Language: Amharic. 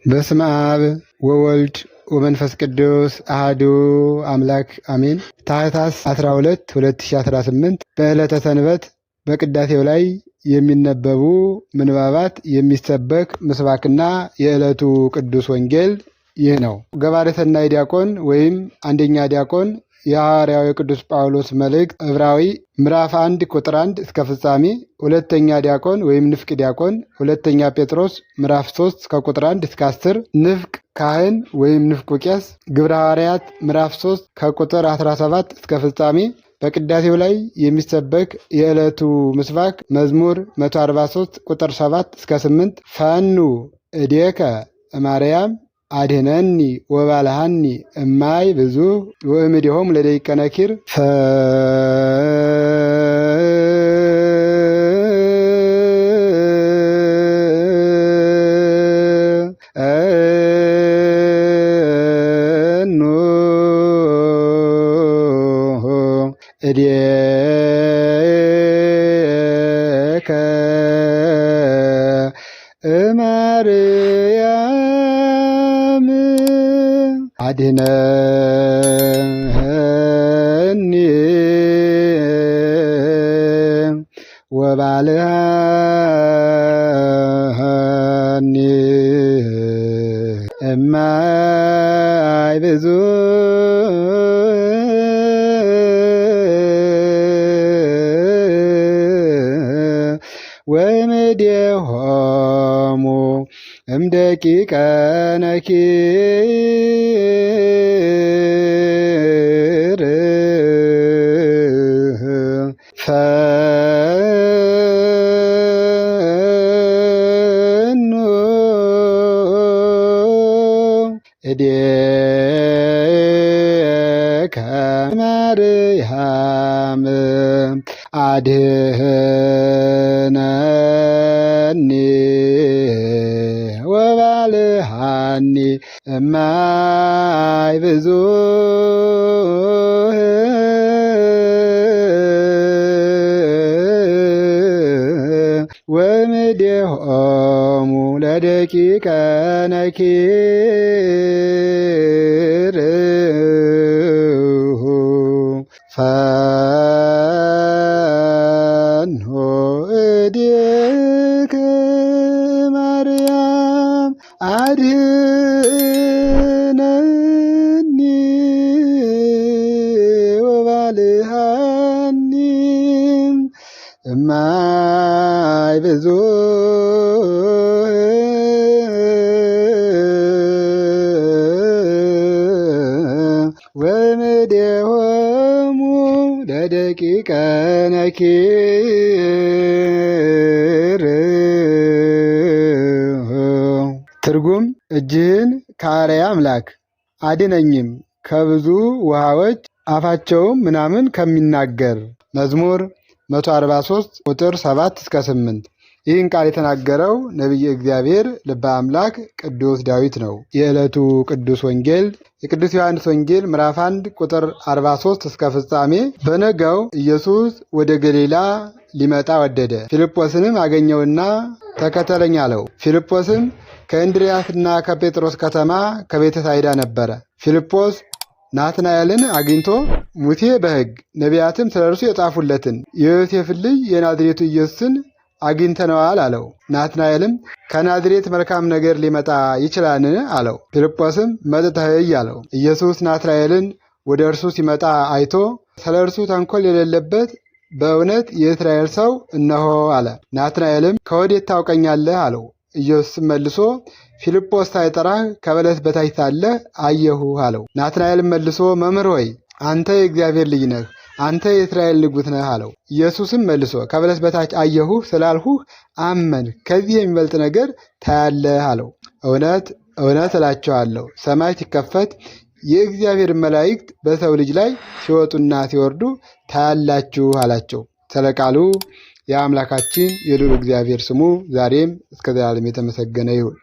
በስመ አብ ወወልድ ወመንፈስ ቅዱስ አሐዱ አምላክ አሜን። ታኅሳስ 12 2018 በዕለተ ሰንበት በቅዳሴው ላይ የሚነበቡ ምንባባት የሚሰበክ ምስባክና የዕለቱ ቅዱስ ወንጌል ይህ ነው። ገባሬ ሰናይ ዲያቆን ወይም አንደኛ ዲያቆን የሐዋርያው የቅዱስ ጳውሎስ መልእክት ዕብራዊ ምዕራፍ 1 ቁጥር 1 እስከ ፍጻሜ። ሁለተኛ ዲያቆን ወይም ንፍቅ ዲያቆን ሁለተኛ ጴጥሮስ ምዕራፍ 3 ከቁጥር 1 እስከ 10። ንፍቅ ካህን ወይም ንፍቁ ቄስ ግብረ ሐዋርያት ምዕራፍ 3 ከቁጥር 17 እስከ ፍጻሜ። በቅዳሴው ላይ የሚሰበክ የዕለቱ ምስባክ መዝሙር 143 ቁጥር 7 እስከ 8። ፈኑ እዴከ እማርያም አድኅነኒ ወባልሐኒ እማይ ብዙ ወእምኔሆሙ ለደቂቀ ነኪር። ፈኑ እዴከ እማርያም አድኅነኒ ወባልሐኒ እማይ ብዙ ወእምኔሆሙ እምደቂቀ ነኪር። ፈኑ እዴከ እማርያም አድኅነኒ ወባልሐኒ እማይ ብዙ ወእምኔሆሙ ለደቂቀ ነኪር። ፈኑ እዴከ ማርያም አድኅነኒ ወባልሐኒ እማይ ብዙ ወእምኔሆሙ ለደቂቀ ነኪር። ትርጉም እጅህን ከአርያ አምላክ አድነኝም ከብዙ ውሃዎች አፋቸውም ምናምን ከሚናገር። መዝሙር 143 ቁጥር 7 እስከ 8። ይህን ቃል የተናገረው ነቢየ እግዚአብሔር ልበ አምላክ ቅዱስ ዳዊት ነው። የዕለቱ ቅዱስ ወንጌል የቅዱስ ዮሐንስ ወንጌል ምዕራፍ 1 ቁጥር 43 እስከ ፍጻሜ። በነጋው ኢየሱስ ወደ ገሊላ ሊመጣ ወደደ። ፊልጶስንም አገኘውና ተከተለኝ አለው። ፊልጶስም ከእንድርያስና ከጴጥሮስ ከተማ ከቤተ ሳይዳ ነበረ። ፊልጶስ ናትናኤልን አግኝቶ ሙሴ በሕግ ነቢያትም ስለ እርሱ የጻፉለትን የዮሴፍን ልጅ የናዝሬቱ ኢየሱስን አግኝተነዋል አለው። ናትናኤልም ከናዝሬት መልካም ነገር ሊመጣ ይችላልን? አለው። ፊልጶስም መጥተህ እይ አለው። ኢየሱስ ናትናኤልን ወደ እርሱ ሲመጣ አይቶ ስለ እርሱ ተንኮል የሌለበት በእውነት የእስራኤል ሰው እነሆ አለ። ናትናኤልም ከወዴት ታውቀኛለህ? አለው። ኢየሱስም መልሶ ፊልጶስ ሳይጠራህ ከበለስ በታች ሳለህ አየሁህ አለው። ናትናኤልም መልሶ መምህር ሆይ አንተ የእግዚአብሔር ልጅ ነህ፣ አንተ የእስራኤል ንጉሥ ነህ አለው። ኢየሱስም መልሶ ከበለስ በታች አየሁህ ስላልሁህ አመንህ፣ ከዚህ የሚበልጥ ነገር ታያለህ አለው። እውነት እውነት እላችኋለሁ ሰማይ ሲከፈት የእግዚአብሔር መላእክት በሰው ልጅ ላይ ሲወጡና ሲወርዱ ታያላችሁ አላቸው። ስለ ቃሉ የአምላካችን የልዑል እግዚአብሔር ስሙ ዛሬም እስከ ዘላለም የተመሰገነ ይሁን።